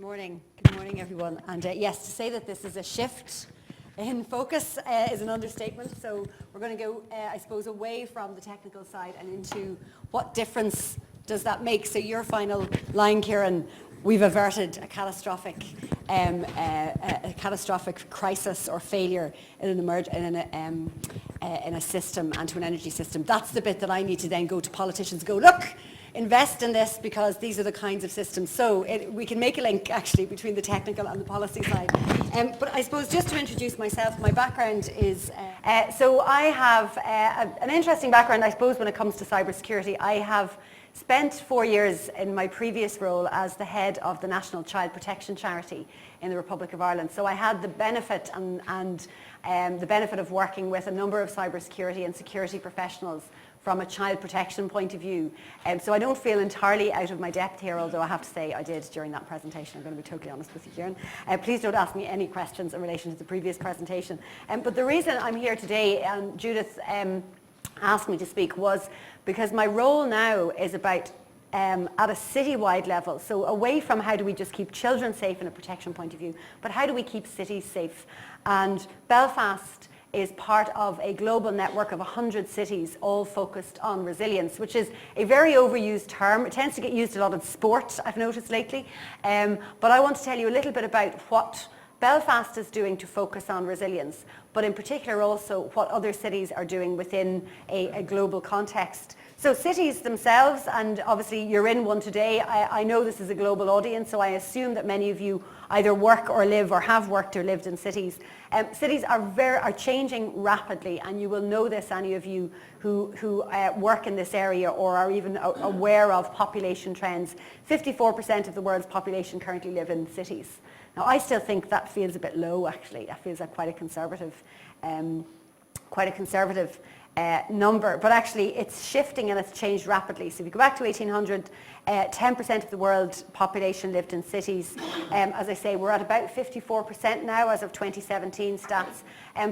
Good morning, everyone. And yes, to say that this is a shift in focus is an understatement. So we're going to go, I suppose, away from the technical side and into what difference does that make. So your final line, Kieran, we've averted a catastrophic crisis or failure in a system and to an energy system. That's the bit that I need to then go to politicians and go, look, invest in this because these are the kinds of systems. So we can make a link actually between the technical and the policy side. But I suppose just to introduce myself, my background is, so I have an interesting background I suppose when it comes to cybersecurity. I have spent 4 years in my previous role as the head of the National Child Protection Charity in the Republic of Ireland. So I had the benefit and the benefit of working with a number of cybersecurity and security professionals from a child protection point of view. So I don't feel entirely out of my depth here, although I have to say I did during that presentation. I'm going to be totally honest with you, Kieran. Please don't ask me any questions in relation to the previous presentation. But the reason I'm here today, and Judith asked me to speak, was because my role now is about at a citywide level, so away from how do we just keep children safe in a protection point of view, but how do we keep cities safe? And Belfast is part of a global network of 100 cities all focused on resilience, which is a very overused term. It tends to get used a lot in sport, I've noticed lately. But I want to tell you a little bit about what Belfast is doing to focus on resilience, but in particular also what other cities are doing within a global context. So cities themselves, and obviously you're in one today, I know this is a global audience, so I assume that many of you either work or live or have worked or lived in cities. Cities are changing rapidly, and you will know this, any of you who work in this area or are even aware of population trends. 54% of the world's population currently live in cities. Now, I still think that feels a bit low, actually. That feels like quite a conservative number, but actually it's shifting and it's changed rapidly. So if you go back to 1800, 10% of the world's population lived in cities. As I say, we're at about 54% now as of 2017 stats,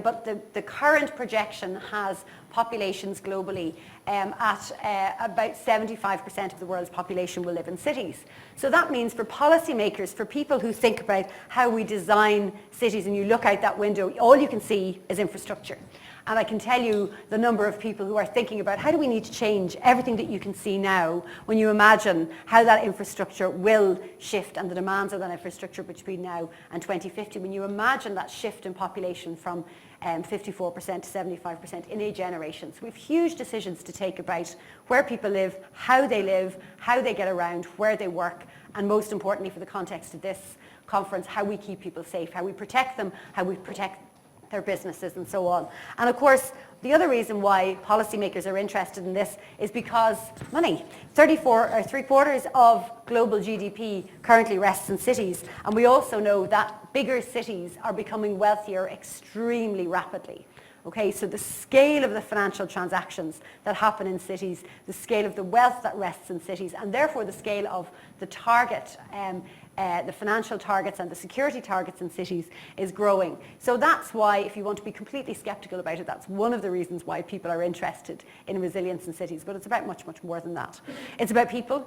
but the current projection has populations globally at about 75% of the world's population will live in cities. So that means for policymakers, for people who think about how we design cities, and you look out that window, all you can see is infrastructure. And I can tell you the number of people who are thinking about how do we need to change everything that you can see now when you imagine how that infrastructure will shift and the demands of that infrastructure between now and 2050. When you imagine that shift in population from 54% to 75% in a generation. So we have huge decisions to take about where people live, how they get around, where they work, and most importantly for the context of this conference, how we keep people safe, how we protect them, how we protect their businesses and so on. And of course, the other reason why policymakers are interested in this is because money. 3/4 of global GDP currently rests in cities, and we also know that bigger cities are becoming wealthier extremely rapidly. Okay, so the scale of the financial transactions that happen in cities, the scale of the wealth that rests in cities, and therefore the scale of the target, the financial targets and the security targets in cities is growing. So that's why, if you want to be completely skeptical about it, that's one of the reasons why people are interested in resilience in cities. But it's about much, much more than that. It's about people.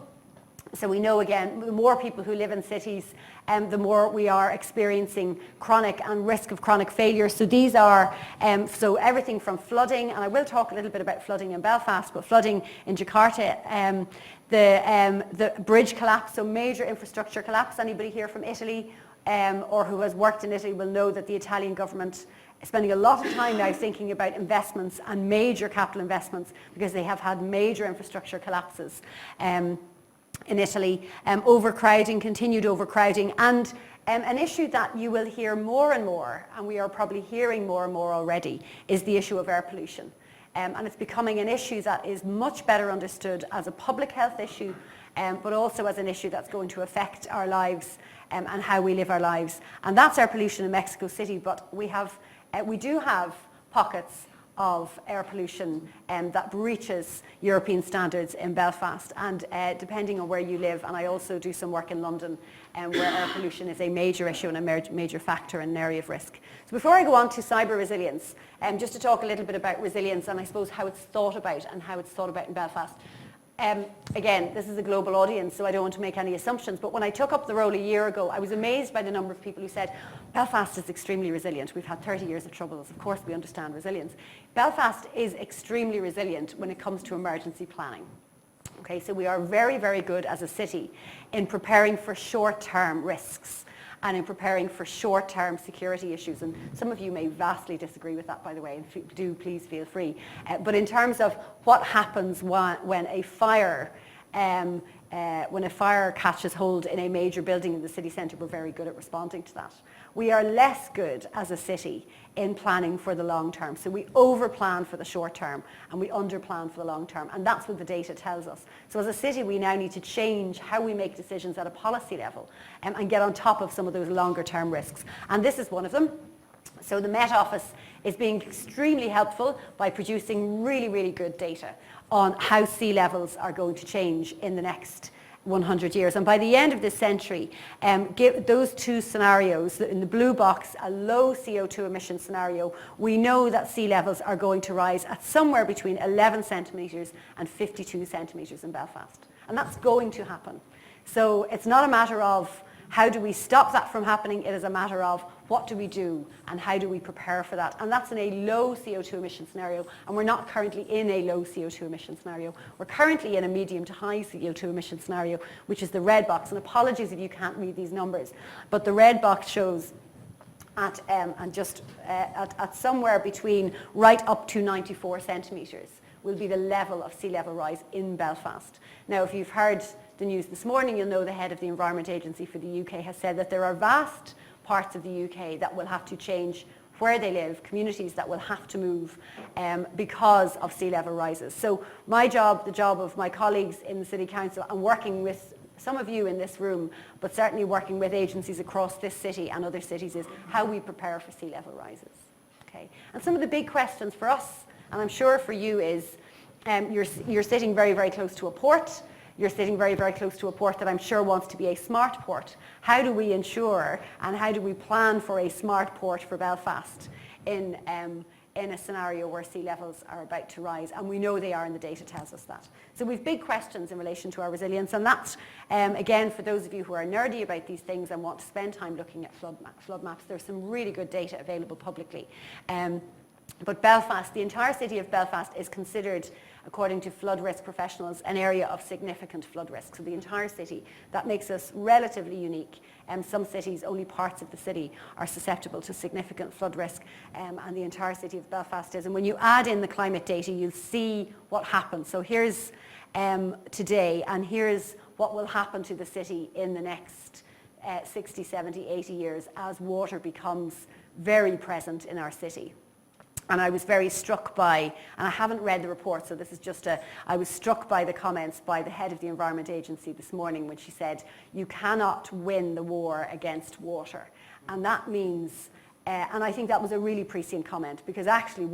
So we know, again, the more people who live in cities, the more we are experiencing chronic and risk of chronic failure. So these are, so everything from flooding, and I will talk a little bit about flooding in Belfast, but flooding in Jakarta, the bridge collapse, so major infrastructure collapse. Anybody here from Italy or who has worked in Italy will know that the Italian government is spending a lot of time now thinking about investments and major capital investments because they have had major infrastructure collapses. In Italy, overcrowding, continued overcrowding, and an issue that you will hear more and more, and we are probably hearing more and more already, is the issue of air pollution. And it's becoming an issue that is much better understood as a public health issue, but also as an issue that's going to affect our lives and how we live our lives. And that's air pollution in Mexico City, but we do have pockets of air pollution that breaches European standards in Belfast, and depending on where you live, and I also do some work in London where air pollution is a major issue and a major factor and an area of risk. So before I go on to cyber resilience, just to talk a little bit about resilience and I suppose how it's thought about and how it's thought about in Belfast. Again, this is a global audience, so I don't want to make any assumptions, but when I took up the role a year ago, I was amazed by the number of people who said, Belfast is extremely resilient. We've had 30 years of troubles. Of course, we understand resilience. Belfast is extremely resilient when it comes to emergency planning. Okay, so we are very, very good as a city in preparing for short-term risks and in preparing for short-term security issues. And some of you may vastly disagree with that, by the way, and do please feel free. But in terms of what happens when a fire catches hold in a major building in the city centre, we're very good at responding to that. We are less good as a city in planning for the long term. So we over-plan for the short term and we under-plan for the long term. And that's what the data tells us. So as a city, we now need to change how we make decisions at a policy level and get on top of some of those longer term risks. And this is one of them. So the Met Office is being extremely helpful by producing really, really good data on how sea levels are going to change in the next 100 years. And by the end of this century, those two scenarios, in the blue box, a low CO2 emission scenario, we know that sea levels are going to rise at somewhere between 11 centimetres and 52 centimetres in Belfast. And that's going to happen. So it's not a matter of how do we stop that from happening, it is a matter of what do we do and how do we prepare for that. And that's in a low CO2 emission scenario, and we're not currently in a low CO2 emission scenario. We're currently in a medium to high CO2 emission scenario, which is the red box. And apologies if you can't read these numbers, but the red box shows at somewhere between right up to 94 centimetres will be the level of sea level rise in Belfast. Now, if you've heard the news this morning, you'll know the head of the Environment Agency for the UK has said that there are vast parts of the UK that will have to change where they live, communities that will have to move because of sea level rises. So my job, the job of my colleagues in the City Council, and working with some of you in this room, but certainly working with agencies across this city and other cities, is how we prepare for sea level rises. Okay? And some of the big questions for us, and I'm sure for you, is you're sitting very, very close to a port. You're sitting very, very close to a port that I'm sure wants to be a smart port. How do we ensure and how do we plan for a smart port for Belfast in a scenario where sea levels are about to rise? And we know they are, and the data tells us that. So we've big questions in relation to our resilience, and that's, again, for those of you who are nerdy about these things and want to spend time looking at flood maps, there's some really good data available publicly. But Belfast, the entire city of Belfast, is considered, according to flood risk professionals, an area of significant flood risk. So the entire city, that makes us relatively unique. Some cities, only parts of the city are susceptible to significant flood risk, and the entire city of Belfast is. And when you add in the climate data, you'll see what happens. So here's today, and here's what will happen to the city in the next 60, 70, 80 years as water becomes very present in our city. And I was very struck by, and I haven't read the report, so this is just I was struck by the comments by the head of the Environment Agency this morning when she said, you cannot win the war against water. And that means, and I think that was a really prescient comment, because actually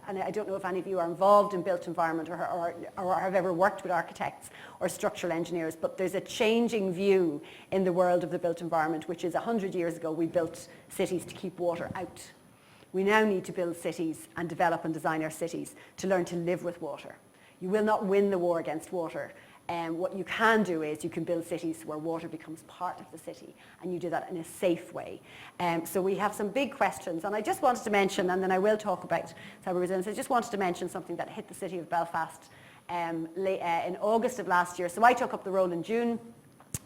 and I don't know if any of you are involved in built environment or have ever worked with architects or structural engineers, but there's a changing view in the world of the built environment, which is 100 years ago we built cities to keep water out. We now need to build cities and develop and design our cities to learn to live with water. You will not win the war against water. What you can do is you can build cities where water becomes part of the city, and you do that in a safe way. So we have some big questions, and I just wanted to mention, and then I will talk about cyber resilience, I just wanted to mention something that hit the city of Belfast in August of last year. So I took up the role in June.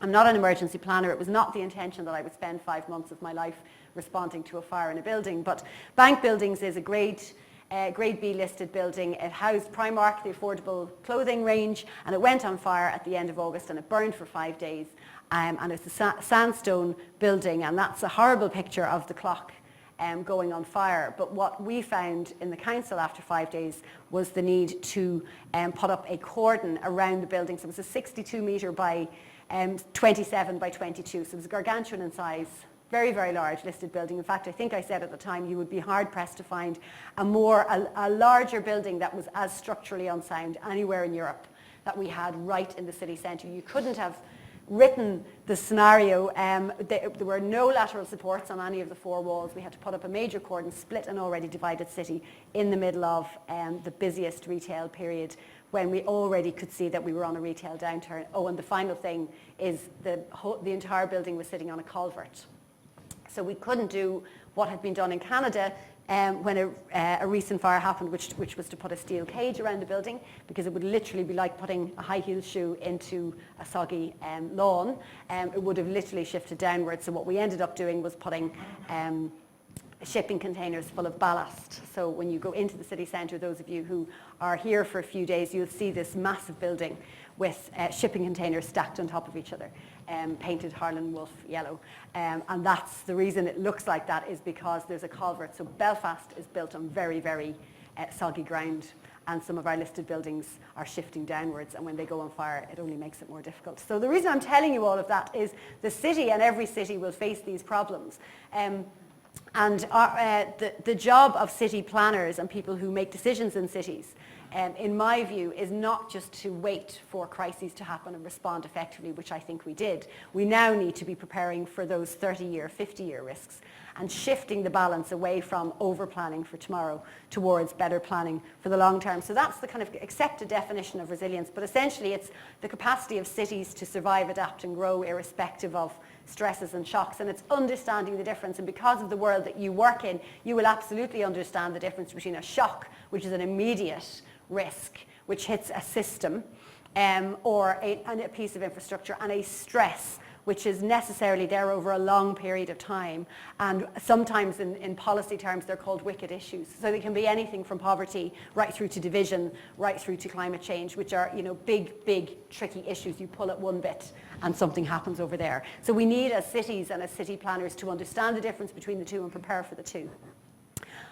I'm not an emergency planner. It was not the intention that I would spend 5 months of my life responding to a fire in a building, but Bank Buildings is a grade B listed building. It housed Primark, the affordable clothing range, and it went on fire at the end of August, and it burned for 5 days. And it's a sandstone building, and that's a horrible picture of the clock going on fire. But what we found in the council after 5 days was the need to put up a cordon around the building. So it was a 62 metre by 27 by 22, so it was gargantuan in size. Very, very large listed building. In fact, I think I said at the time you would be hard pressed to find a larger building that was as structurally unsound anywhere in Europe that we had right in the city centre. You couldn't have written the scenario. There were no lateral supports on any of the 4 walls. We had to put up a major cordon, split an already divided city in the middle of the busiest retail period when we already could see that we were on a retail downturn. Oh, and the final thing is the entire building was sitting on a culvert. So we couldn't do what had been done in Canada when a recent fire happened, which was to put a steel cage around the building, because it would literally be like putting a high heel shoe into a soggy lawn. It would have literally shifted downwards. So what we ended up doing was putting shipping containers full of ballast. So when you go into the city centre, those of you who are here for a few days, you'll see this massive building with shipping containers stacked on top of each other, painted Harlan Wolf yellow. And that's the reason it looks like that, is because there's a culvert. So Belfast is built on very, very soggy ground, and some of our listed buildings are shifting downwards, and when they go on fire, it only makes it more difficult. So the reason I'm telling you all of that is the city, and every city will face these problems. And the job of city planners and people who make decisions in cities, in my view, is not just to wait for crises to happen and respond effectively, which I think we did. We now need to be preparing for those 30-year, 50-year risks and shifting the balance away from over-planning for tomorrow towards better planning for the long term. So that's the kind of accepted definition of resilience, but essentially it's the capacity of cities to survive, adapt and grow irrespective of stresses and shocks, and it's understanding the difference. And because of the world that you work in, you will absolutely understand the difference between a shock, which is an immediate risk, which hits a system or a piece of infrastructure, and a stress, which is necessarily there over a long period of time. And sometimes in policy terms, they're called wicked issues. So they can be anything from poverty right through to division, right through to climate change, which are, big, big, tricky issues. You pull at one bit and something happens over there. So we need, as cities and as city planners, to understand the difference between the two and prepare for the two.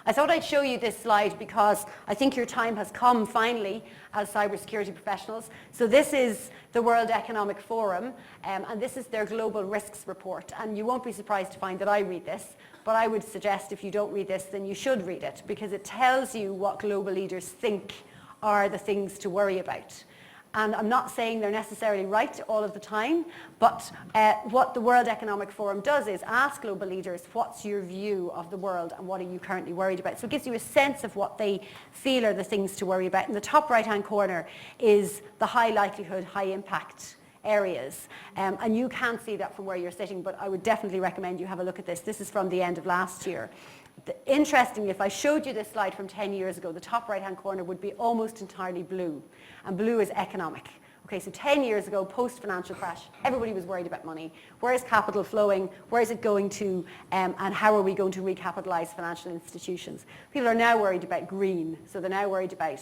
I thought I'd show you this slide because I think your time has come finally as cybersecurity professionals. So this is the World Economic Forum, and this is their Global Risks Report. And you won't be surprised to find that I read this, but I would suggest if you don't read this, then you should read it, because it tells you what global leaders think are the things to worry about. And I'm not saying they're necessarily right all of the time, but what the World Economic Forum does is ask global leaders, what's your view of the world and what are you currently worried about? So it gives you a sense of what they feel are the things to worry about. In the top right-hand corner is the high likelihood, high impact areas. And you can't see that from where you're sitting, but I would definitely recommend you have a look at this. This is from the end of last year. Interestingly, if I showed you this slide from 10 years ago, the top right-hand corner would be almost entirely blue, and blue is economic. Okay, so 10 years ago, post-financial crash, everybody was worried about money. Where is capital flowing? Where is it going to? And how are we going to recapitalize financial institutions? People are now worried about green, so they're now worried about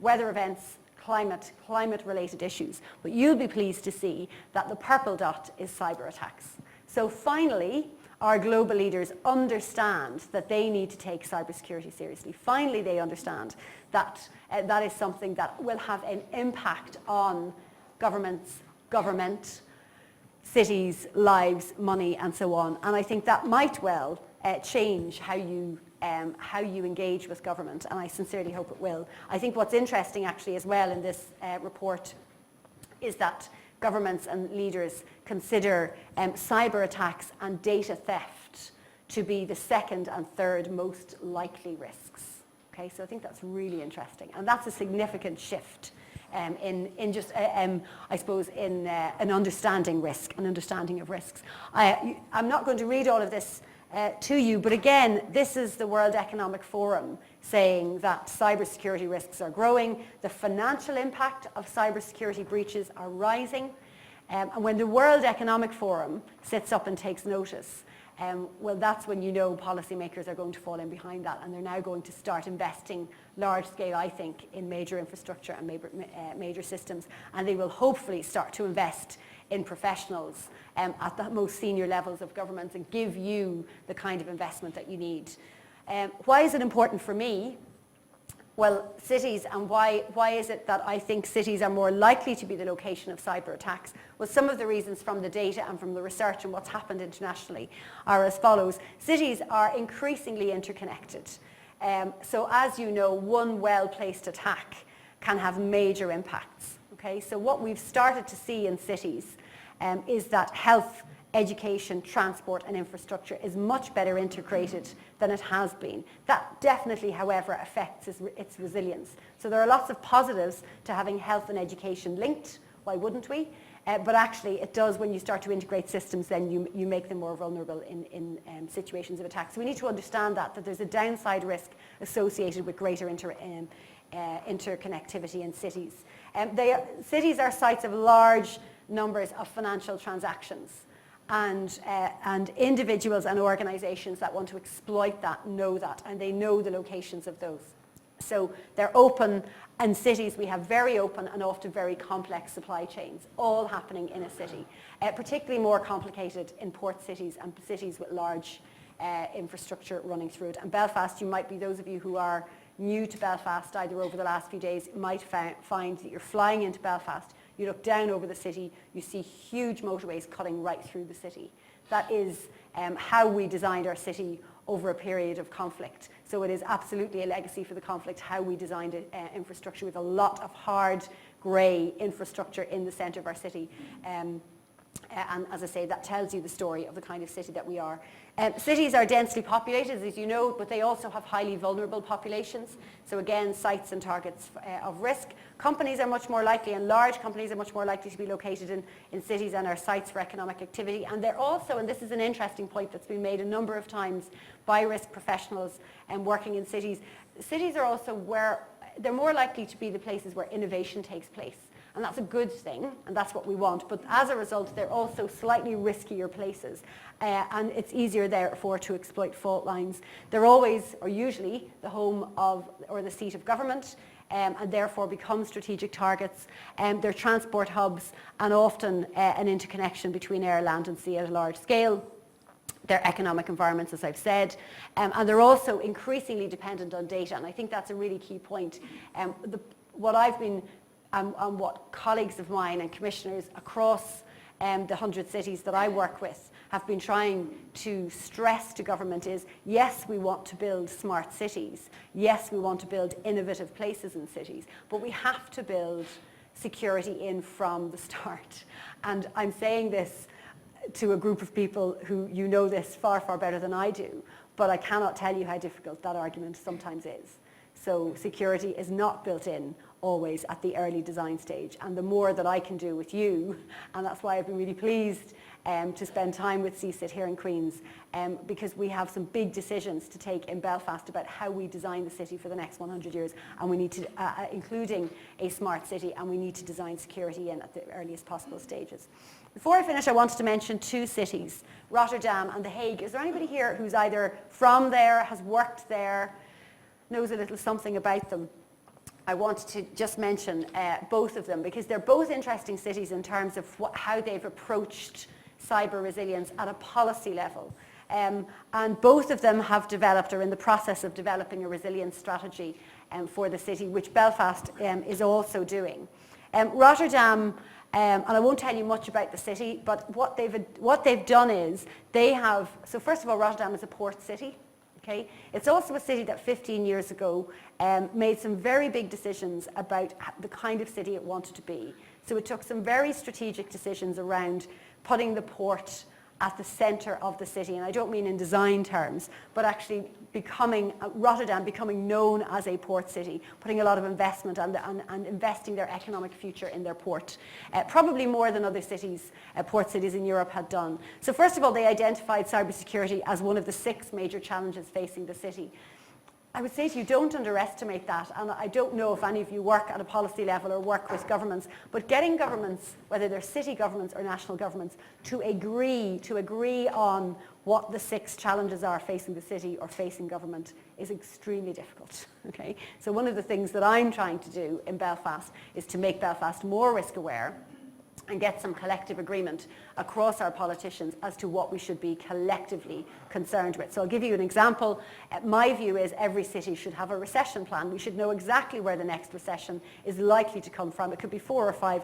weather events, climate-related issues. But you'll be pleased to see that the purple dot is cyber attacks. So finally, our global leaders understand that they need to take cybersecurity seriously. Finally, they understand that that is something that will have an impact on governments, government, cities, lives, money, and so on. And I think that might well change how you engage with government, and I sincerely hope it will. I think what's interesting actually as well in this report is that governments and leaders consider cyber attacks and data theft to be the second and third most likely risks. Okay, so I think that's really interesting, and that's a significant shift in just, I suppose, in an understanding risk, an understanding of risks. I'm not going to read all of this to you, but again, this is the World Economic Forum saying that cybersecurity risks are growing, the financial impact of cybersecurity breaches are rising, and when the World Economic Forum sits up and takes notice, well, that's when you know policymakers are going to fall in behind that, and they're now going to start investing large scale, I think, in major infrastructure and major systems, and they will hopefully start to invest in professionals at the most senior levels of government and give you the kind of investment that you need. Why is it important for me? Well, cities, and why is it that I think cities are more likely to be the location of cyber attacks? Well, some of the reasons from the data and from the research and what's happened internationally are as follows. Cities are increasingly interconnected. So as you know, one well-placed attack can have major impacts. Okay? So what we've started to see in cities is that health education, transport and infrastructure is much better integrated than it has been. That definitely, however, affects its resilience. So there are lots of positives to having health and education linked. Why wouldn't we? But actually it does, when you start to integrate systems, then you make them more vulnerable in situations of attack. So we need to understand that there's a downside risk associated with greater interconnectivity in cities. Cities are sites of large numbers of financial transactions. And individuals and organizations that want to exploit that know that, and they know the locations of those. So they're open. In cities, we have very open and often very complex supply chains, all happening in a city, particularly more complicated in port cities and cities with large infrastructure running through it. And Belfast, you might be, those of you who are new to Belfast, either over the last few days, might find that you're flying into Belfast, you look down over the city, you see huge motorways cutting right through the city. That is how we designed our city over a period of conflict. So it is absolutely a legacy for the conflict, how we designed infrastructure with a lot of hard, grey infrastructure in the centre of our city. And as I say, that tells you the story of the kind of city that we are. Cities are densely populated, as you know, but they also have highly vulnerable populations. So again, sites and targets of risk. Companies are much more likely, and large companies are much more likely to be located in cities and are sites for economic activity. And they're also, and this is an interesting point that's been made a number of times by risk professionals working in cities, cities are also where they're more likely to be the places where innovation takes place. And that's a good thing, and that's what we want. But as a result, they're also slightly riskier places. And it's easier, therefore, to exploit fault lines. They're always, or usually, the home of, or the seat of government, and therefore become strategic targets. They're transport hubs, and often an interconnection between air, land and sea at a large scale. They're economic environments, as I've said, and they're also increasingly dependent on data. And I think that's a really key point. What I've been and what colleagues of mine and commissioners across the 100 cities that I work with have been trying to stress to government is, yes, we want to build smart cities. Yes, we want to build innovative places in cities, but we have to build security in from the start. And I'm saying this to a group of people who, you know this far, far better than I do, but I cannot tell you how difficult that argument sometimes is. So security is not built in always at the early design stage, and the more that I can do with you, and that's why I've been really pleased to spend time with CSIT here in Queen's, because we have some big decisions to take in Belfast about how we design the city for the next 100 years, and we need to, including a smart city, and we need to design security in at the earliest possible stages. Before I finish, I wanted to mention two cities, Rotterdam and The Hague. Is there anybody here who's either from there, has worked there, knows a little something about them? I want to just mention both of them because they're both interesting cities in terms of how they've approached cyber resilience at a policy level. And both of them have developed or are in the process of developing a resilience strategy for the city, which Belfast is also doing. Rotterdam, and I won't tell you much about the city, but what they've done is they have, so first of all, Rotterdam is a port city. Okay. It's also a city that 15 years ago made some very big decisions about the kind of city it wanted to be. So it took some very strategic decisions around putting the port at the centre of the city, and I don't mean in design terms, but actually Rotterdam becoming known as a port city, putting a lot of investment and investing their economic future in their port, probably more than other cities, port cities in Europe had done. So first of all, they identified cybersecurity as one of the 6 major challenges facing the city. I would say to you, don't underestimate that, and I don't know if any of you work at a policy level or work with governments, but getting governments, whether they're city governments or national governments, to agree on what the 6 challenges are facing the city or facing government is extremely difficult. Okay? So one of the things that I'm trying to do in Belfast is to make Belfast more risk aware and get some collective agreement across our politicians as to what we should be collectively concerned with. So I'll give you an example. My view is every city should have a recession plan. We should know exactly where the next recession is likely to come from. It could be 4 or 5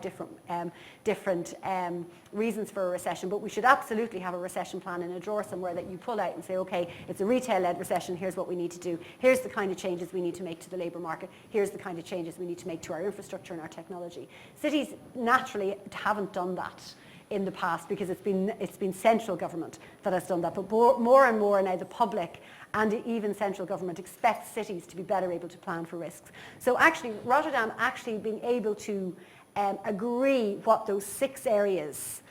different reasons for a recession, but we should absolutely have a recession plan in a drawer somewhere that you pull out and say, okay, it's a retail-led recession, here's what we need to do. Here's the kind of changes we need to make to the labour market. Here's the kind of changes we need to make to our infrastructure and our technology. Cities naturally haven't done that in the past, because it's been central government that has done that. But more and more now the public and even central government expects cities to be better able to plan for risks. So actually Rotterdam actually being able to agree what those 6 areas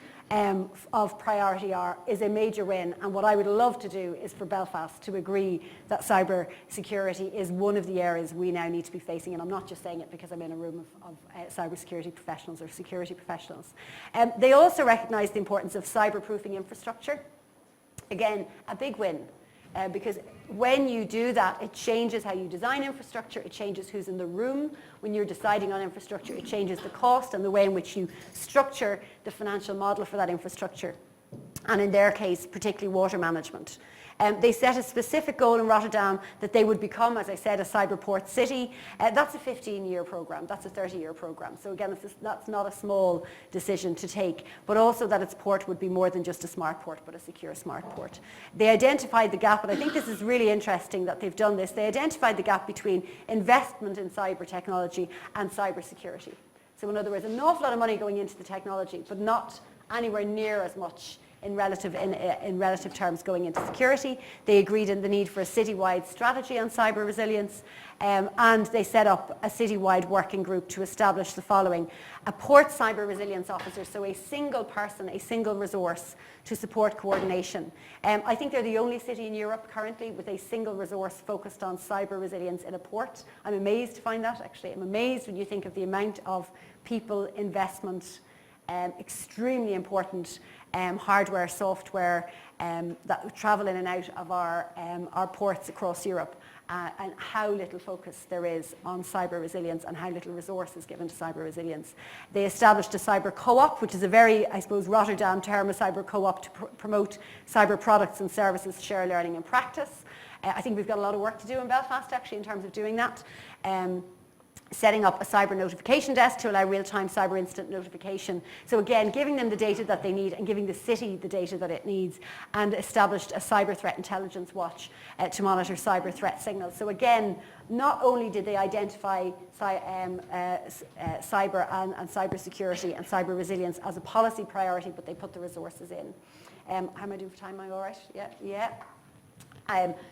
of priority are is a major win. And what I would love to do is for Belfast to agree that cyber security is one of the areas we now need to be facing. And I'm not just saying it because I'm in a room of cyber security professionals or security professionals. They also recognise the importance of cyber-proofing infrastructure. Again, a big win. Because when you do that, it changes how you design infrastructure, it changes who's in the room. When you're deciding on infrastructure, it changes the cost and the way in which you structure the financial model for that infrastructure. And in their case, particularly water management. They set a specific goal in Rotterdam that they would become, as I said, a cyberport city. That's a 15-year program, that's a 30-year program. So again, that's not a small decision to take, but also that its port would be more than just a smart port, but a secure smart port. They identified the gap, and I think this is really interesting that they've done this. They identified the gap between investment in cyber technology and cyber security. So in other words, an awful lot of money going into the technology, but not anywhere near as much in relative terms going into security. They agreed on the need for a citywide strategy on cyber resilience, and they set up a citywide working group to establish the following: a port cyber resilience officer, so a single person, a single resource to support coordination. I think they're the only city in Europe currently with a single resource focused on cyber resilience in a port. I'm amazed to find that, actually. I'm amazed when you think of the amount of people, investment, extremely important hardware, software that travel in and out of our ports across Europe, and how little focus there is on cyber resilience and how little resource is given to cyber resilience. They established a cyber co-op, which is a very, I suppose, Rotterdam term, a cyber co-op to promote cyber products and services, share learning and practice. I think we've got a lot of work to do in Belfast, actually, in terms of doing that. Setting up a cyber notification desk to allow real-time cyber incident notification. So again, giving them the data that they need and giving the city the data that it needs, and established a cyber threat intelligence watch to monitor cyber threat signals. So again, not only did they identify cyber and cyber security and cyber resilience as a policy priority, but they put the resources in. How am I doing for time? Am I all right? Yeah.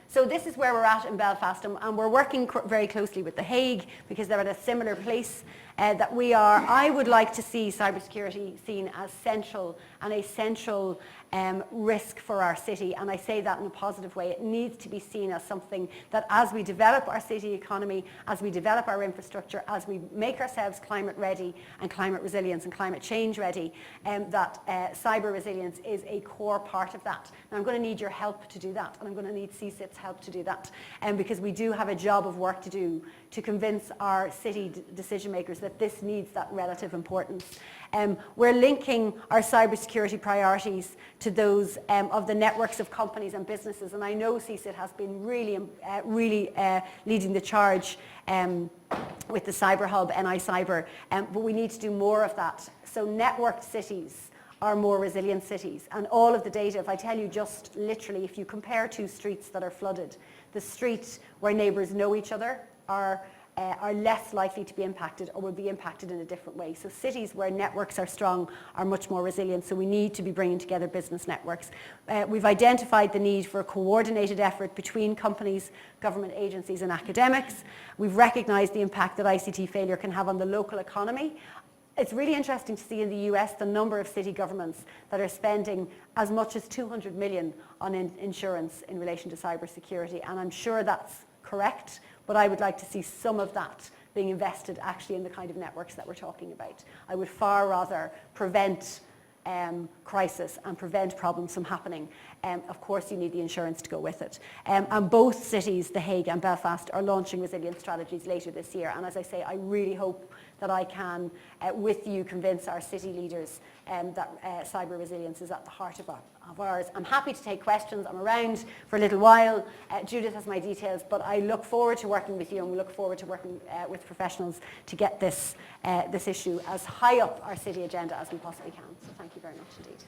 So this is where we're at in Belfast, and we're working very closely with The Hague because they're at a similar place that we are. I would like to see cybersecurity seen as central and a central risk for our city, and I say that in a positive way. It needs to be seen as something that, as we develop our city economy, as we develop our infrastructure, as we make ourselves climate ready and climate resilience and climate change ready, that cyber resilience is a core part of that. Now I'm going to need your help to do that, and I'm going to need CSIT's help to do that, because we do have a job of work to do to convince our city decision makers that this needs that relative importance. We're linking our cybersecurity priorities to those of the networks of companies and businesses, and I know CSIT has been really leading the charge with the Cyber Hub, NI Cyber, but we need to do more of that. So networked cities are more resilient cities, and all of the data, if I tell you just literally, if you compare 2 streets that are flooded, the street where neighbours know each other are less likely to be impacted, or will be impacted in a different way. So cities where networks are strong are much more resilient, so we need to be bringing together business networks. We've identified the need for a coordinated effort between companies, government agencies and academics. We've recognised the impact that ICT failure can have on the local economy. It's really interesting to see in the US the number of city governments that are spending as much as 200 million on insurance in relation to cybersecurity, and I'm sure that's correct, but I would like to see some of that being invested actually in the kind of networks that we're talking about. I would far rather prevent crisis and prevent problems from happening. Of course, you need the insurance to go with it. And both cities, The Hague and Belfast, are launching resilience strategies later this year. And as I say, I really hope that I can, with you, convince our city leaders that cyber resilience is at the heart of ours. I'm happy to take questions. I'm around for a little while. Judith has my details, but I look forward to working with you, and we look forward to working with professionals to get this issue as high up our city agenda as we possibly can. So thank you very much indeed.